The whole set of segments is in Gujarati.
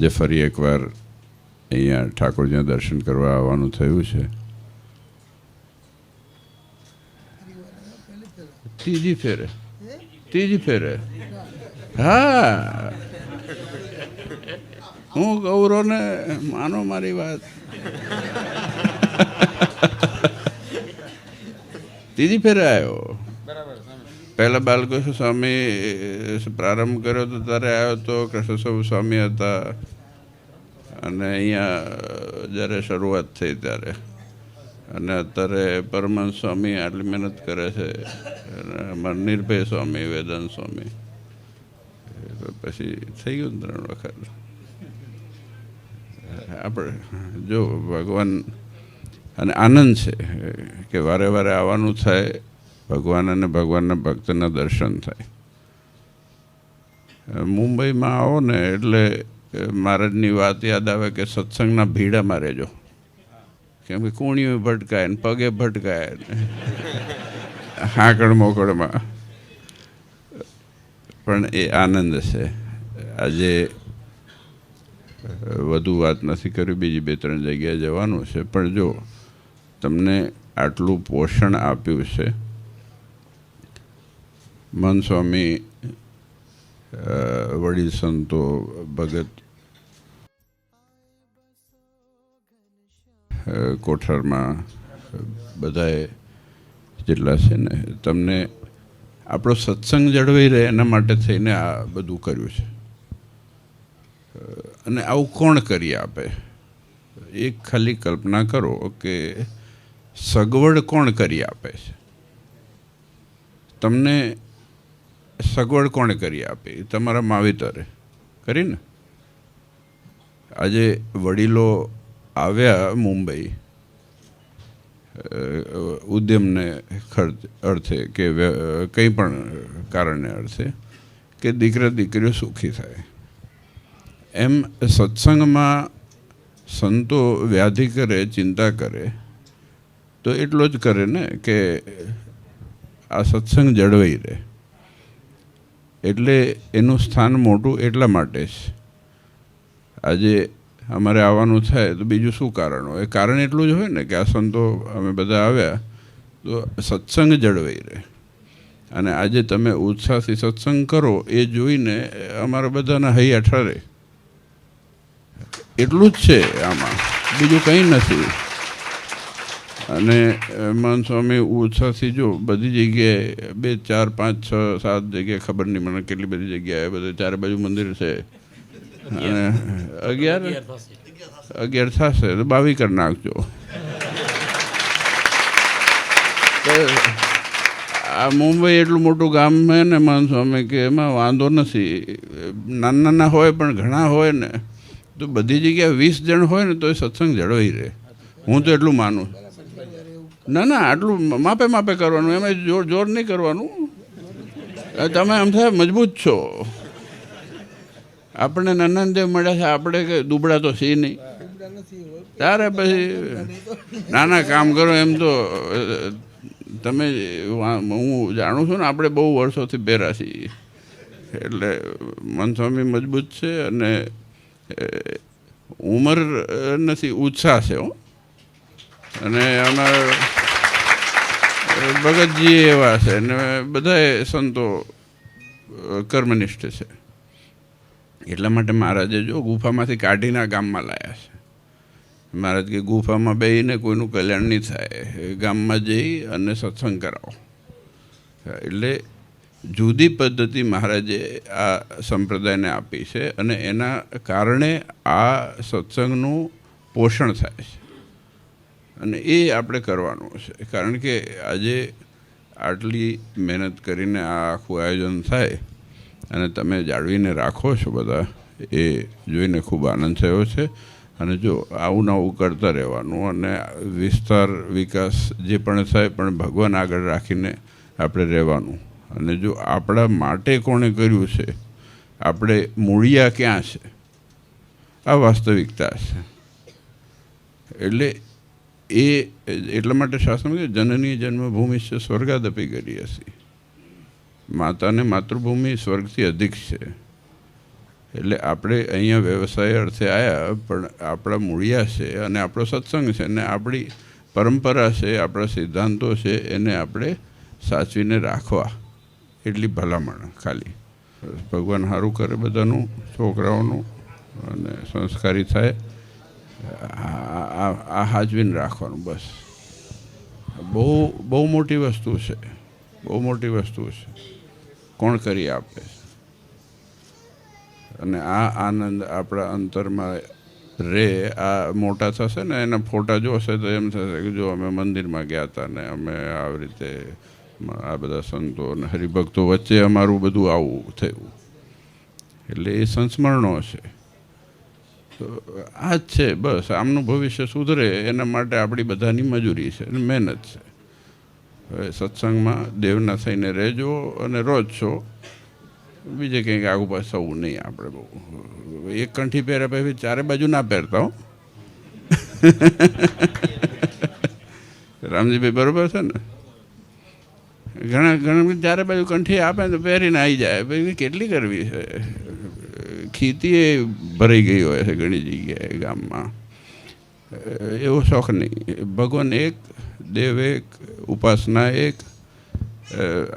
આજે ફરી એકવાર અહીંયા ઠાકોરજીના દર્શન કરવા આવવાનું થયું છે. ત્રીજી ફેરે હા, હું ગૌરવને માનો મારી વાત. ત્રીજી ફેરે આવ્યો. પહેલાં બાલકૃષ્ણ સ્વામી પ્રારંભ કર્યો તો ત્યારે આવ્યો તો કૃષ્ણ સ્વામી હતા, અને અહીંયા જ્યારે શરૂઆત થઈ ત્યારે, અને અત્યારે પરમહંસ સ્વામી આટલી મહેનત કરે છે, અમારા નિર્ભય સ્વામી, વેદાંત સ્વામી, પછી થઈ ગયું 3 વખત. આપણે જો ભગવાન, અને આનંદ છે કે વારે વારે આવવાનું થાય, ભગવાન અને ભગવાનના ભક્તના દર્શન થાય. મુંબઈમાં આવો ને એટલે મહારાજની વાત યાદ આવે કે સત્સંગના ભીડામાં રહેજો, કેમ કે કુણીઓ ભટકાય ને પગે ભટકાય ને હાકડ મોકડમાં, પણ એ આનંદ છે. આજે વધુ વાત નથી કરી, બીજી 2-3 જગ્યાએ જવાનું છે, પણ જો તમને આટલું પોષણ આપ્યું છે મન સ્વામી, વડીલ સંતો, ભગત કોઠારમાં બધાએ જેટલા છે ને, તમને આપણો સત્સંગ જળવાઈ રહે એના માટે થઈને આ બધું કર્યું છે. અને આવું કોણ કરી આપે? એક ખાલી કલ્પના કરો કે સગવડ કોણ કરી આપે છે તમને? સગવડ કોણે કરી આપી? તમારા માવિતરે કરીને. આજે વડીલો આવ્યા મુંબઈ ઉદ્યમને અર્થે કે કંઈ પણ કારણે અર્થે, કે દીકરા દીકરીઓ સુખી થાય. એમ સત્સંગમાં સંતો વ્યાધિ કરે, ચિંતા કરે તો એટલો જ કરે ને કે આ સત્સંગ જળવાઈ રહે. એટલે એનું સ્થાન મોટું એટલા માટે જ. આજે અમારે આવવાનું થાય તો બીજું શું કારણ હોય? કારણ એટલું જ હોય ને કે આ સંતો અમે બધા આવ્યા તો સત્સંગ જળવાઈ રહે. અને આજે તમે ઉત્સાહથી સત્સંગ કરો એ જોઈને અમારા બધાના હૈયા ઠરે. એટલું જ છે આમાં, બીજું કંઈ નથી. અને મન સ્વામી ઉત્સાહથી જો બધી જગ્યાએ 2, 4, 5, 6, 7 જગ્યાએ, ખબર નહીં મને કેટલી બધી જગ્યાએ, બધે ચારે બાજુ મંદિર છે, અને 11 થશે તો 22 કરી નાખજો. આ મુંબઈ એટલું મોટું ગામ છે ને મન સ્વામી, કે એમાં વાંધો નથી. નાના હોય પણ ઘણા હોય ને, તો બધી જગ્યાએ 20 જણ હોય ને તો એ સત્સંગ જળવાઈ રહે. હું તો એટલું માનું. ના આટલું માપે માપે કરવાનું, એમાં જોર નહીં કરવાનું. તમે આમ થાય મજબૂત છો. આપણે નંદનદેવ મળ્યા છે, આપણે કે દુબળા તો સી નહીં. ત્યારે પછી નાના કામ કરો. એમ તો તમે, હું જાણું છું ને, આપણે બહુ વર્ષોથી ભેરા છીએ, એટલે મન સ્વામી મજબૂત છે. અને ઉંમર નથી, ઉત્સાહ છે. અને અમારા ભગતજી એવા છે ને, બધાએ સંતો કર્મનિષ્ઠ છે. એટલા માટે મહારાજે જો ગુફામાંથી કાઢીને આ ગામમાં લાવ્યા છે. મહારાજ કે ગુફામાં બેસીને કોઈનું કલ્યાણ નહીં થાય, ગામમાં જઈ અને સત્સંગ કરાવો. એટલે જુદી પદ્ધતિ મહારાજે આ સંપ્રદાયને આપી છે, અને એના કારણે આ સત્સંગનું પોષણ થાય છે. અને એ આપણે કરવાનું છે. કારણ કે આજે આટલી મહેનત કરીને આ આખું આયોજન થાય અને તમે જાળવીને રાખો છો બધા, એ જોઈને ખૂબ આનંદ થયો છે. અને જો આવું નવું કરતા રહેવાનું, અને વિસ્તાર વિકાસ જે પણ થાય પણ ભગવાન આગળ રાખીને આપણે રહેવાનું. અને જો આપણા માટે કોણે કર્યું છે, આપણે મૂળિયા ક્યાં છે, આ વાસ્તવિકતા છે. એટલે એટલા માટે શાસ્ત્રમાં કે જનની જન્મભૂમિ છે સ્વર્ગાદપી કરી હશે. માતાને માતૃભૂમિ સ્વર્ગથી અધિક છે. એટલે આપણે અહીંયા વ્યવસાય અર્થે આવ્યા, પણ આપણા મૂળિયા છે અને આપણો સત્સંગ છે ને આપણી પરંપરા છે, આપણા સિદ્ધાંતો છે, એને આપણે સાચવીને રાખવા એટલી ભલામણ ખાલી. ભગવાન સારું કરે બધાનું, છોકરાઓનું, અને સંસ્કારી થાય, આ હાજવીને રાખવાનું બસ. બહુ મોટી વસ્તુ છે, બહુ મોટી વસ્તુ છે. કોણ કરી આપે? અને આ આનંદ આપણા અંતરમાં રહે. આ મોટા થશે ને એના ફોટા જોશે તો એમ થશે કે જો અમે મંદિરમાં ગયા હતા ને અમે આવી રીતે આ બધા સંતો અને હરિભક્તો વચ્ચે અમારું બધું આવું થયું. એટલે એ સંસ્મરણો છે. તો આ જ છે બસ. આમનું ભવિષ્ય સુધરે એના માટે આપણી બધાની મજૂરી છે અને મહેનત છે. હવે સત્સંગમાં દેવના થઈને રહેજો અને રોજ છો. બીજે કંઈક આગુ પાછું થવું નહીં. આપણે બહુ એક કંઠી પહેર્યા પછી ચારે બાજુ ના પહેરતા હો. રામજીભાઈ બરોબર છે ને? ઘણા ચારે બાજુ કંઠી આપે તો પહેરીને આવી જાય. પછી કેટલી કરવી છે? ખીતી ભરાઈ ગઈ હોય છે ઘણી જગ્યાએ ગામમાં. એવો શોખ નહીં. ભગવાન એક, દેવ એક, ઉપાસના એક.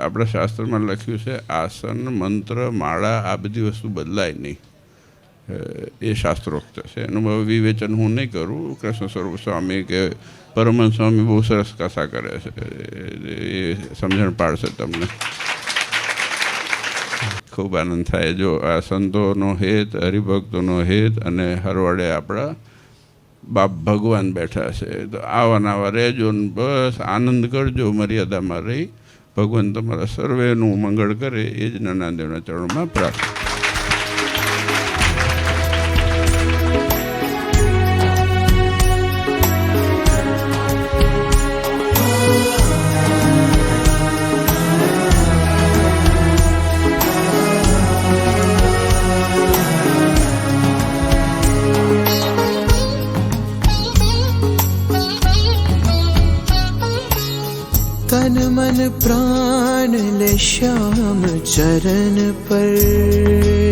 આપણા શાસ્ત્રમાં લખ્યું છે આસન, મંત્ર, માળા આ બધી વસ્તુ બદલાય નહીં. એ શાસ્ત્રોક્ત છે. એનું વિવેચન હું નહીં કરું. કૃષ્ણ સ્વરૂપ સ્વામી કે પરમહંસ સ્વામી બહુ સરસ કથા કરે છે. એ સમજણ પાડશે તમને. ખૂબ આનંદ થાય. જો આ સંતોનો હેત, હરિભક્તોનો હેત અને હરવાડે આપણા બાપ ભગવાન બેઠા છે. તો આવા નવા રહેજો ને બસ આનંદ કરજો, મર્યાદામાં રહી. ભગવાન તમારા સર્વેનું મંગળ કરે એ જ નનાદેવના ચરણોમાં પ્રાર્થના. तन मन प्राण ले श्याम चरण पर